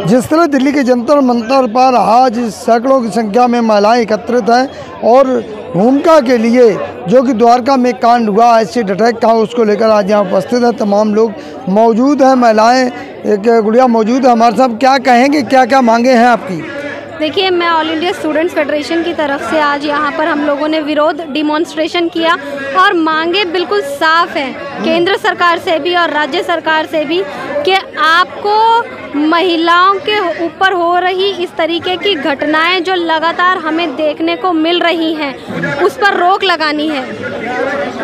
जिस तरह दिल्ली के जंतर मंतर पर आज सैकड़ों की संख्या में महिलाएं एकत्रित हैं और भूमिका के लिए जो कि द्वारका में कांड हुआ एसिड अटैक का, उसको लेकर आज यहाँ उपस्थित हैं। तमाम लोग मौजूद हैं, महिलाएं, एक गुड़िया मौजूद है हमारे साथ। क्या कहेंगे, क्या क्या मांगे हैं आपकी? देखिए, मैं ऑल इंडिया स्टूडेंट्स फेडरेशन की तरफ से आज यहाँ पर हम लोगों ने विरोध डिमॉन्स्ट्रेशन किया और मांगे बिल्कुल साफ हैं केंद्र सरकार से भी और राज्य सरकार से भी कि आपको महिलाओं के ऊपर हो रही इस तरीके की घटनाएं जो लगातार हमें देखने को मिल रही हैं, उस पर रोक लगानी है।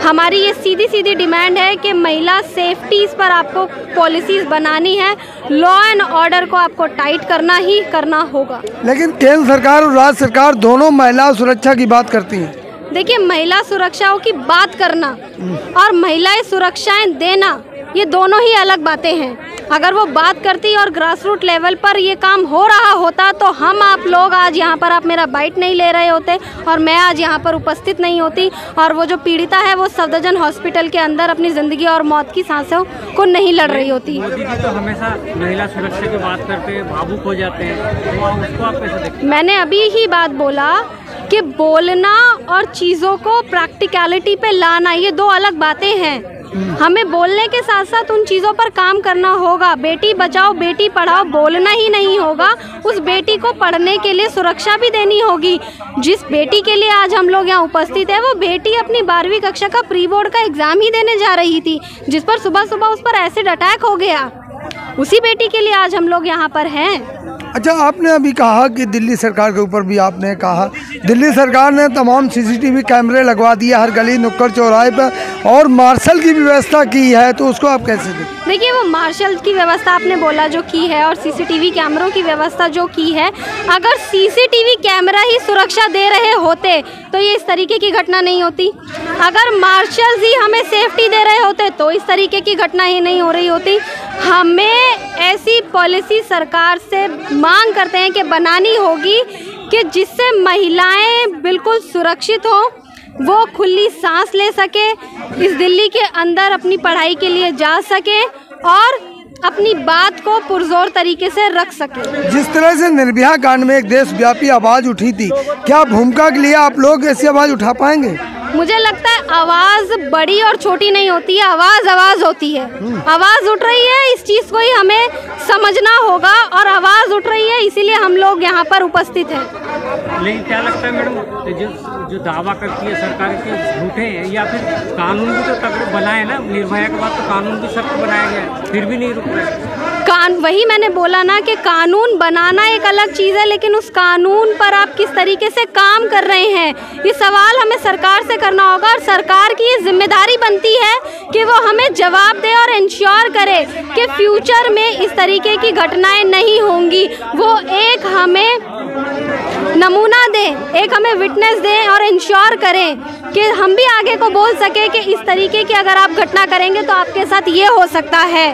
हमारी ये सीधी सीधी डिमांड है कि महिला सेफ्टीज पर आपको पॉलिसीज बनानी है, लॉ एंड ऑर्डर को आपको टाइट करना ही करना होगा। लेकिन केंद्र सरकार और राज्य सरकार दोनों महिला सुरक्षा की बात करती हैं। देखिए, महिला सुरक्षाओं की बात करना और महिलाएं सुरक्षाएं देना, ये दोनों ही अलग बातें हैं। अगर वो बात करती और ग्रास रूट लेवल पर ये काम हो रहा होता तो हम आप लोग आज यहाँ पर, आप मेरा बाइट नहीं ले रहे होते और मैं आज यहाँ पर उपस्थित नहीं होती, और वो जो पीड़िता है वो सफदरजंग हॉस्पिटल के अंदर अपनी ज़िंदगी और मौत की सांसों को नहीं लड़ रही होती। मोदी जी तो हमेशा महिला सुरक्षा की बात करते हैं, भावुक हो जाते हैं, तो उसको आप कैसे देखते हैं? मैंने अभी ही बात बोला कि बोलना और चीज़ों को प्रैक्टिकलिटी पे लाना, ये दो अलग बातें हैं। हमें बोलने के साथ साथ उन चीज़ों पर काम करना होगा। बेटी बचाओ बेटी पढ़ाओ बोलना ही नहीं होगा, उस बेटी को पढ़ने के लिए सुरक्षा भी देनी होगी। जिस बेटी के लिए आज हम लोग यहाँ उपस्थित है, वो बेटी अपनी 12वीं कक्षा का प्री बोर्ड का एग्ज़ाम ही देने जा रही थी, जिस पर सुबह सुबह उस पर एसिड अटैक हो गया। उसी बेटी के लिए आज हम लोग यहाँ पर हैं। अच्छा, आपने अभी कहा कि दिल्ली सरकार के ऊपर भी आपने कहा, दिल्ली सरकार ने तमाम सीसीटीवी कैमरे लगवा दिए हर गली नुक्कड़ चौराहे पर और मार्शल की व्यवस्था की है, तो उसको आप कैसे देखते? देखिए, वो मार्शल की व्यवस्था आपने बोला जो की है और सीसीटीवी कैमरों की व्यवस्था जो की है, अगर सीसीटीवी कैमरा ही सुरक्षा दे रहे होते तो ये इस तरीके की घटना नहीं होती। अगर मार्शल ही हमें सेफ्टी दे रहे होते तो इस तरीके की घटना ही नहीं हो रही होती। हमें ऐसी पॉलिसी सरकार से मांग करते हैं कि बनानी होगी कि जिससे महिलाएं बिल्कुल सुरक्षित हों, वो खुली सांस ले सके, इस दिल्ली के अंदर अपनी पढ़ाई के लिए जा सके और अपनी बात को पुरजोर तरीके से रख सके। जिस तरह से निर्भया कांड में एक देशव्यापी आवाज़ उठी थी, क्या भूमिका के लिए आप लोग ऐसी आवाज़ उठा पाएंगे? मुझे लगता है आवाज़ बड़ी और छोटी नहीं होती है, आवाज़ होती है। आवाज़ उठ रही है, इस चीज़ को ही हमें समझना होगा और आवाज़ उठ रही है, इसीलिए हम लोग यहाँ पर उपस्थित हैं। लेकिन क्या लगता है मैडम, जो दावा करती है सरकार के झूठे हैं, या फिर कानून भी तो तगड़े बनाए ना, निर्भया के बाद तो कानून भी सख्त बनाया गया, फिर भी नहीं रुक रहे। वही मैंने बोला ना कि कानून बनाना एक अलग चीज़ है, लेकिन उस कानून पर आप किस तरीके से काम कर रहे हैं, ये सवाल हमें सरकार से करना होगा और सरकार की ये जिम्मेदारी बनती है कि वो हमें जवाब दे और इंश्योर करे कि फ्यूचर में इस तरीके की घटनाएं नहीं होंगी। वो एक हमें नमूना दें, एक हमें विटनेस दें और इंश्योर करें कि हम भी आगे को बोल सके कि इस तरीके की अगर आप घटना करेंगे तो आपके साथ ये हो सकता है।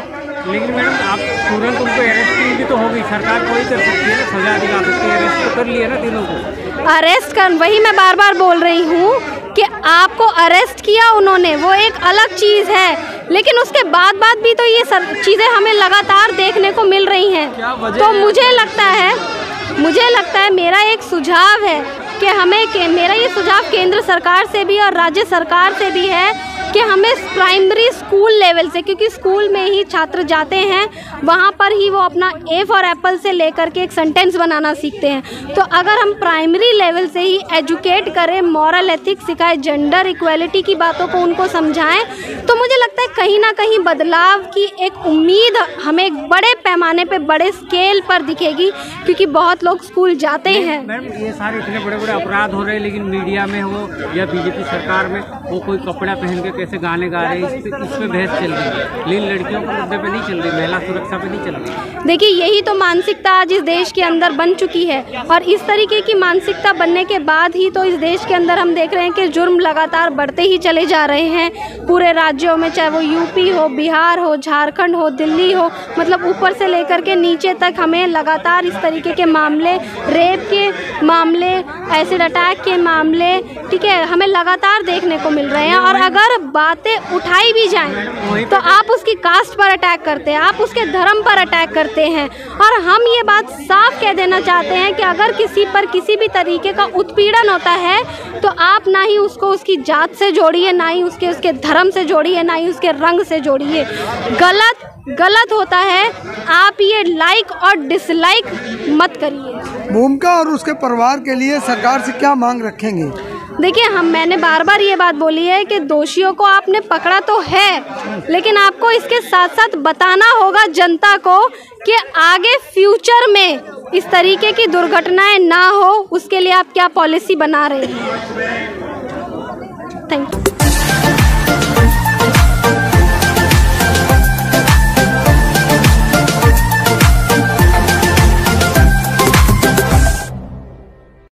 लेकिन मैडम, आप तुरंत उनको अरेस्ट भी तो होगी, सरकार कोई कर सकती है ना, सजा दिला सकती है, अरेस्ट तो कर लिया ना तीनों को। अरेस्ट कर, वही मैं बार बार बोल रही हूँ कि आपको अरेस्ट किया उन्होंने, वो एक अलग चीज़ है, लेकिन उसके बाद भी तो ये चीज़ें हमें लगातार देखने को मिल रही हैं। तो मुझे लगता है मेरा एक सुझाव है कि मेरा ये सुझाव केंद्र सरकार से भी और राज्य सरकार से भी है कि हमें प्राइमरी स्कूल लेवल से, क्योंकि स्कूल में ही छात्र जाते हैं, वहाँ पर ही वो अपना ए फॉर एप्पल से लेकर के एक सेंटेंस बनाना सीखते हैं। तो अगर हम प्राइमरी लेवल से ही एजुकेट करें, मॉरल एथिक्स सिखाएं, जेंडर इक्वेलिटी की बातों को उनको समझाएं, तो मुझे लगता है कहीं ना कहीं बदलाव की एक उम्मीद हमें बड़े पैमाने पे, बड़े स्केल पर दिखेगी, क्योंकि बहुत लोग स्कूल जाते हैं। मैडम, ये सारे इतने बड़े बड़े अपराध हो रहे हैं, लेकिन मीडिया में हो या बीजेपी सरकार में वो कोई कपड़ा पहन के कैसे गाने गा रहे हैं, इस पे बहस चल रही है, लेकिन लड़कियों के मुद्दे पे नहीं चल रही, महिला सुरक्षा पे नहीं चल रही। देखिए, यही तो मानसिकता आज इस देश के अंदर बन चुकी है और इस तरीके की मानसिकता बनने के बाद ही तो इस देश के अंदर हम देख रहे हैं कि जुर्म लगातार बढ़ते ही चले जा रहे हैं पूरे राज्यों में, चाहे वो यूपी हो, बिहार हो, झारखंड हो, दिल्ली हो, मतलब ऊपर से लेकर के नीचे तक हमें लगातार इस तरीके के मामले, रेप के मामले, एसिड अटैक के मामले, ठीक है, हमें लगातार देखने को मिल रहे हैं। और अगर बातें उठाई भी जाएं तो आप उसकी कास्ट पर अटैक करते हैं, आप उसके धर्म पर अटैक करते हैं। और हम ये बात साफ कह देना चाहते हैं कि अगर किसी पर किसी भी तरीके का उत्पीड़न होता है तो आप ना ही उसको उसकी जात से जोड़िए, ना ही उसके धर्म से जोड़िए, ना ही उसके रंग से जोड़िए। गलत होता है। आप ये लाइक और डिसलाइक मत करिए। भूमिका और उसके परिवार के लिए सरकार से क्या मांग रखेंगे? देखिए, मैंने बार बार ये बात बोली है कि दोषियों को आपने पकड़ा तो है, लेकिन आपको इसके साथ साथ बताना होगा जनता को कि आगे फ्यूचर में इस तरीके की दुर्घटनाएं ना हो, उसके लिए आप क्या पॉलिसी बना रहे हैं। Thank you.